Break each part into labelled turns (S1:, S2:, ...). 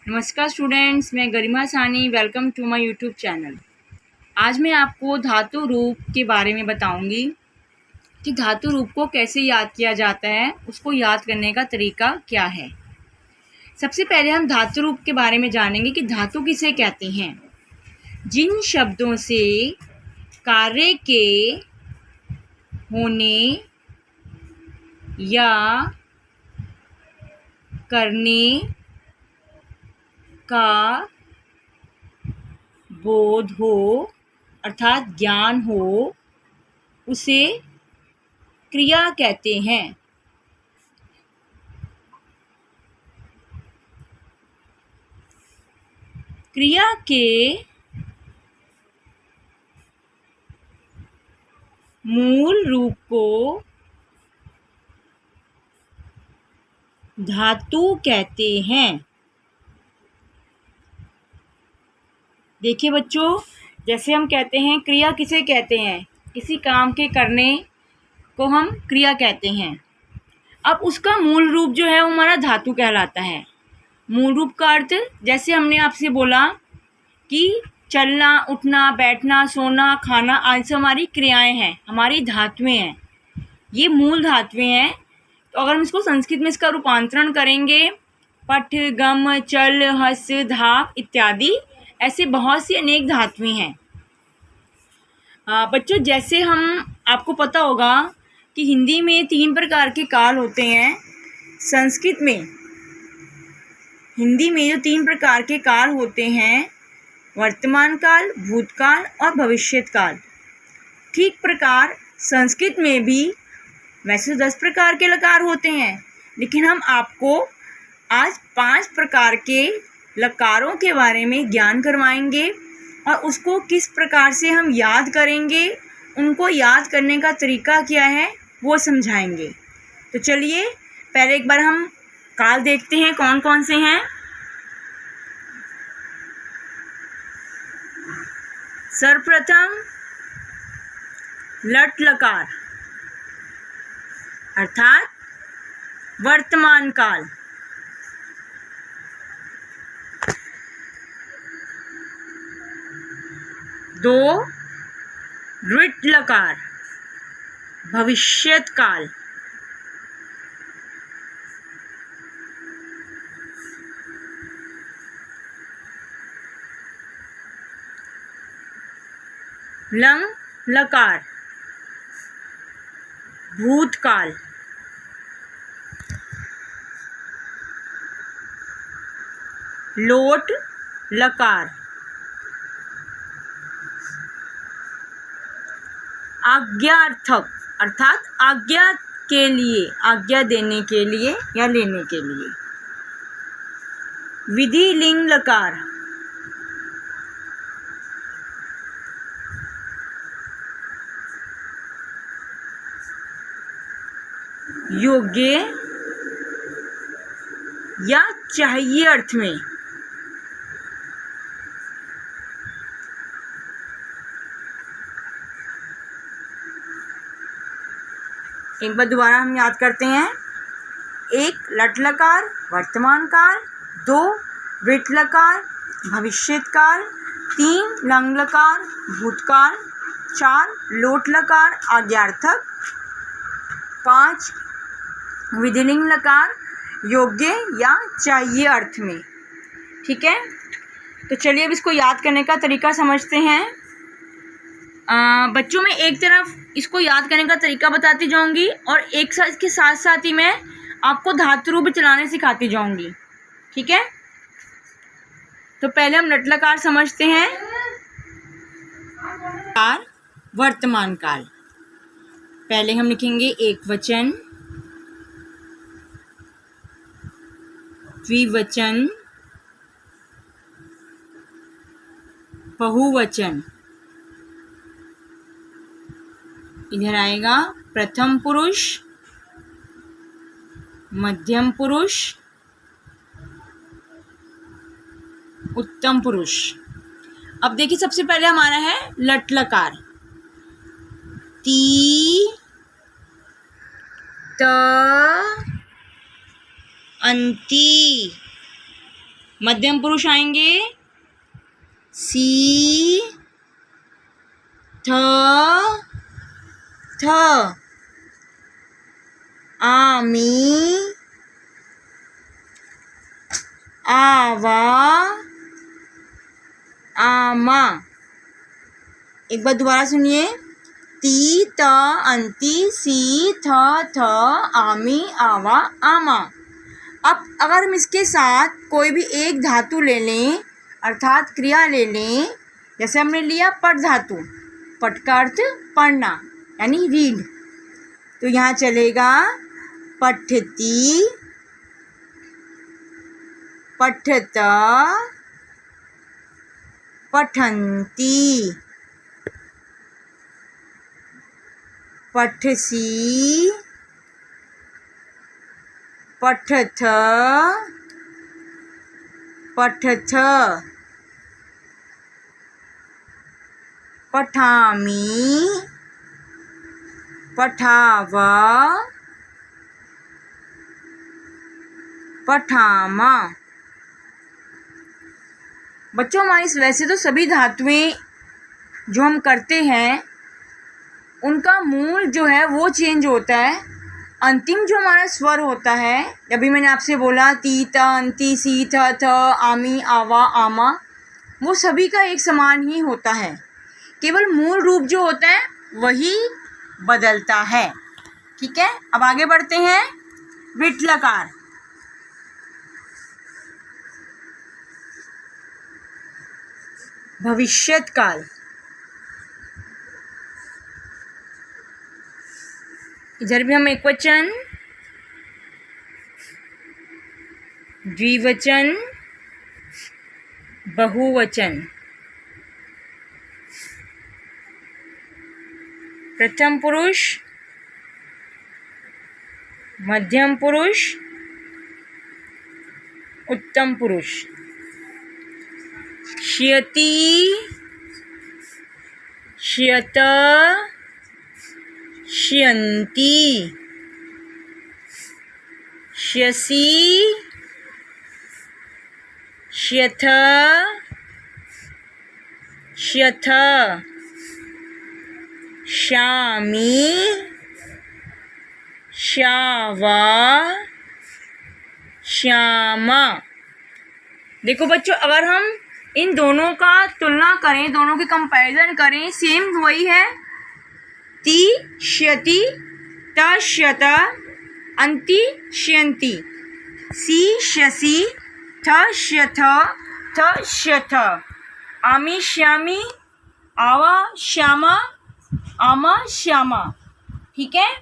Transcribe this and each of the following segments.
S1: नमस्कार स्टूडेंट्स, मैं Garima Saini. Welcome to my YouTube channel. आज मैं आपको धातु रूप के बारे में बताऊंगी कि धातु रूप को कैसे याद किया जाता है, उसको याद करने का तरीका क्या है। सबसे पहले हम धातु रूप के बारे में जानेंगे कि धातु किसे कहते हैं। जिन शब्दों से कार्य के होने या करने का बोध हो अर्थात ज्ञान हो, उसे क्रिया कहते हैं। क्रिया के मूल रूप को धातु कहते हैं। देखिए बच्चों, जैसे हम कहते हैं क्रिया किसे कहते हैं, किसी काम के करने को हम क्रिया कहते हैं। अब उसका मूल रूप जो है वो हमारा धातु कहलाता है। मूल रूप का अर्थ, जैसे हमने आपसे बोला कि चलना, उठना, बैठना, सोना, खाना आदि सब हमारी क्रियाएं हैं, हमारी धातुएं हैं, ये मूल धातुएं हैं। तो अगर हम इसको संस्कृत में इसका रूपांतरण करेंगे, पठ, गम, चल, हस, धाप इत्यादि, ऐसे बहुत सी अनेक धातुएं हैं। बच्चों, जैसे आपको पता होगा कि हिंदी में 3 प्रकार के काल होते हैं। संस्कृत में हिंदी में जो 3 प्रकार के काल होते हैं, वर्तमान काल, भूतकाल और भविष्यत काल। ठीक प्रकार संस्कृत में भी वैसे 10 प्रकार के लकार होते हैं, लेकिन हम आपको आज 5 प्रकार के लकारों के बारे में ज्ञान करवाएंगे और उसको किस प्रकार से हम याद करेंगे, उनको याद करने का तरीका क्या है वो समझाएंगे। तो चलिए पहले एक बार हम काल देखते हैं कौन कौन से हैं। सर्वप्रथम लट लकार अर्थात वर्तमान काल। दो ऋट लकार भविष्यत काल। लंग लकार भूतकाल। लोट लकार आज्ञार्थक अर्थात आज्ञा के लिए, आज्ञा देने के लिए या लेने के लिए। विधि लिंग लकार योग्य या चाहिए अर्थ में। एक बार दोबारा हम याद करते हैं। 1 लट लकार वर्तमान काल, 2 विट लकार भविष्यत काल, 3 लंग लकार भूतकाल, 4 लोट लकार आज्ञार्थक, 5 विधिलिंग लकार योग्य या चाहिए अर्थ में। ठीक है, तो चलिए अब इसको याद करने का तरीका समझते हैं। बच्चों, मैं एक तरफ इसको याद करने का तरीका बताती जाऊंगी और एक साथ इसके साथ साथ ही मैं आपको धातु रूप चलाने सिखाती जाऊंगी। ठीक है, तो पहले हम लट लकार समझते हैं। वर्तमान काल, पहले हम लिखेंगे एक वचन, द्विवचन, बहुवचन। इधर आएगा प्रथम पुरुष, मध्यम पुरुष, उत्तम पुरुष। अब देखिए सबसे पहले हमारा है लट लकार। ती, त, अंती, मध्यम पुरुष आएंगे सी थ थ, आमी आवा आमा। एक बार दोबारा सुनिए, ती त अंति सी थ थ, आमी आवा आमा। अब अगर हम इसके साथ कोई भी एक धातु ले लें अर्थात क्रिया ले लें, जैसे हमने लिया पठ धातु, पठ का अर्थ पढ़ना यानी रीड, तो यहाँ चलेगा पठती पठत पठन्ति पठसी पठथ पठथ, पठामि पठाव पठामा। बच्चों हमारी वैसे तो सभी धातुएं जो हम करते हैं उनका मूल जो है वो चेंज होता है, अंतिम जो हमारा स्वर होता है, अभी मैंने आपसे बोला ती त अंति सी थ थ, आमी आवा आमा, वो सभी का एक समान ही होता है, केवल मूल रूप जो होता है वही बदलता है। ठीक है, अब आगे बढ़ते हैं। विट्लकार, भविष्यत काल, इधर भी हम एकवचन द्विवचन बहुवचन, प्रथम पुरुष मध्यम पुरुष उत्तम पुरुष, श्यति श्यत श्यन्ति, श्यसि श्यथ श्यथ, श्यामि श्यावा श्यामा। देखो बच्चों, अगर हम इन दोनों का तुलना करें, दोनों की कंपैरिजन करें, सेम वही है। ति श्यति त श्यत अंति श्यन्ति, सी श्यसि थ श्यथ थ श्यथ, आमी श्यामी आवा श्यामा आमा श्यामा। ठीक है,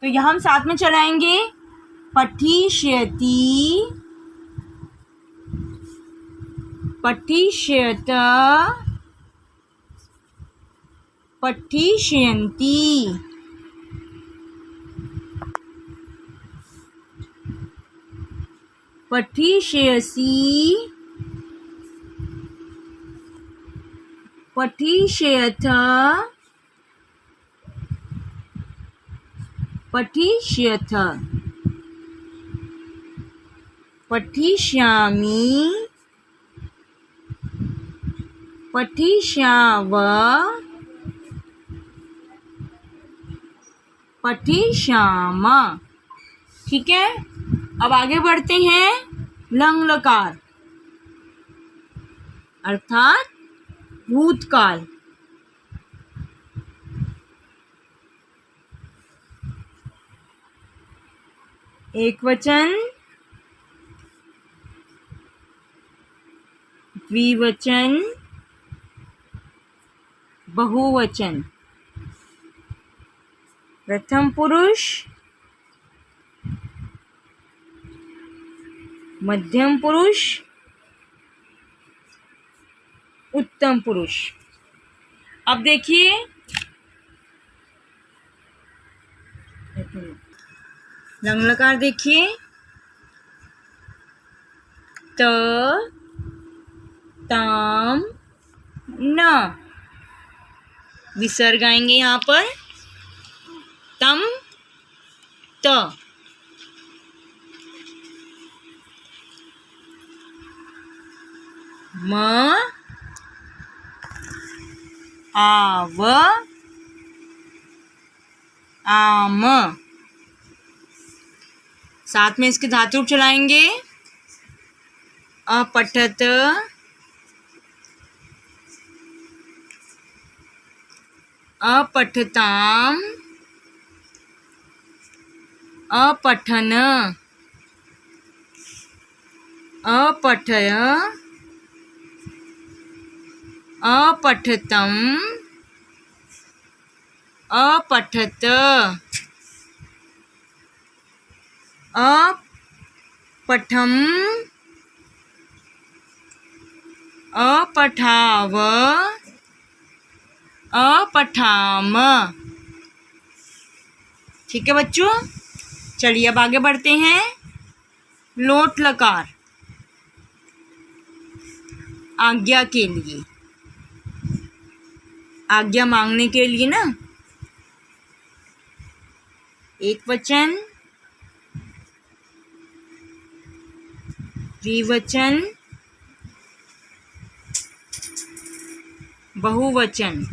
S1: तो यहाँ हम साथ में चलाएंगे। पठिष्यति पठिष्यत पठिष्यन्ति, पठिष्यसि पठिष्यथ पठिष्यथ, पठिष्यामि पठिष्याव पठिष्यामा। ठीक है, अब आगे बढ़ते हैं। लंग लकार अर्थात भूतकाल, एकवचन द्विवचन बहुवचन, प्रथम पुरुष मध्यम पुरुष उत्तम पुरुष। अब देखिए, लंगलकार देखिए, त ताम न, विसर्ग आएंगे यहाँ पर, तम त, म आव आम। साथ में इसके धातु रूप चलाएंगे। अपठत अपठताम अपठन अपठय अपठतम अपठत अपठम अपठाव अपठाम। ठीक है बच्चों, चलिए अब आगे बढ़ते हैं। लोट लकार आज्ञा के लिए, आज्ञा मांगने के लिए ना। एक वचन, द्विवचन, बहुवचन।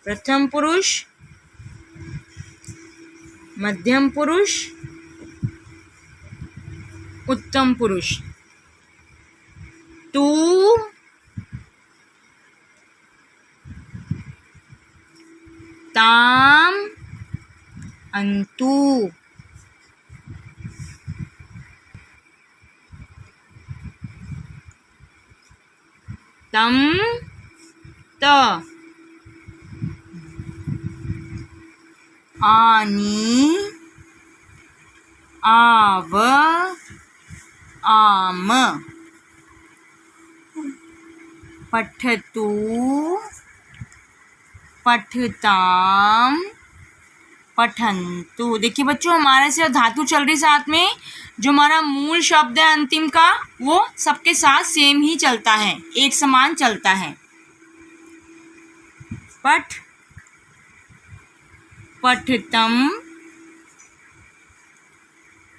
S1: प्रथम पुरुष, मध्यम पुरुष, उत्तम पुरुष। तू ताम अंतु। तम त आनी आव आम। पठतु पठताम पठन्तु। देखिए बच्चों, हमारे से धातु चल रही साथ में, जो हमारा मूल शब्द है अंतिम का, वो सबके साथ सेम ही चलता है, एक समान चलता है। पठ पठतम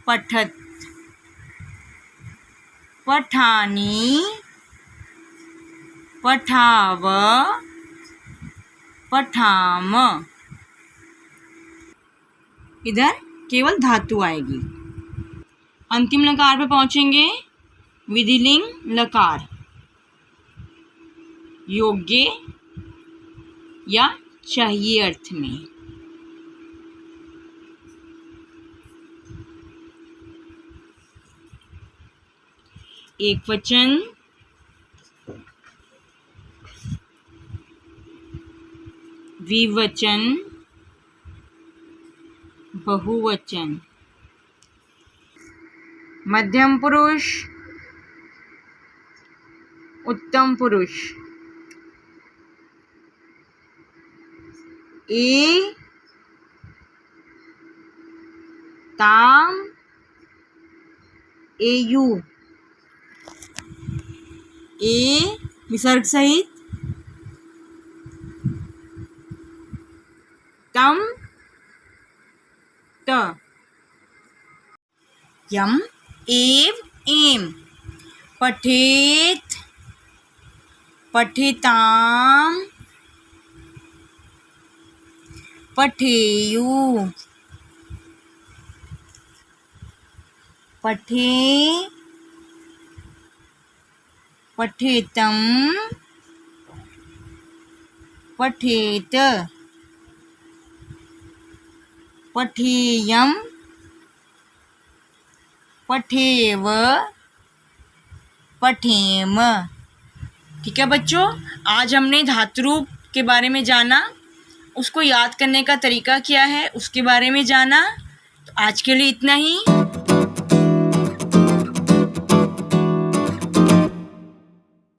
S1: पठत पठानी पठाव पठाम। इधर केवल धातु आएगी। अंतिम लकार पे पहुंचेंगे। विधिलिंग लकार, योग्य या चाहिए अर्थ में। एक वचन, द्विवचन, बहुवचन। मध्यम पुरुष, उत्तम पुरुष। ए ताम एयू। ए विसर्ग सहित, तम त। यम एव एम। पठेत पठिताम पठेयु। पठे पठेतम पठेत पठेयम पठेव पठेम। ठीक है बच्चों, आज हमने धातु रूप के बारे में जाना, उसको याद करने का तरीका क्या है उसके बारे में जाना। तो आज के लिए इतना ही।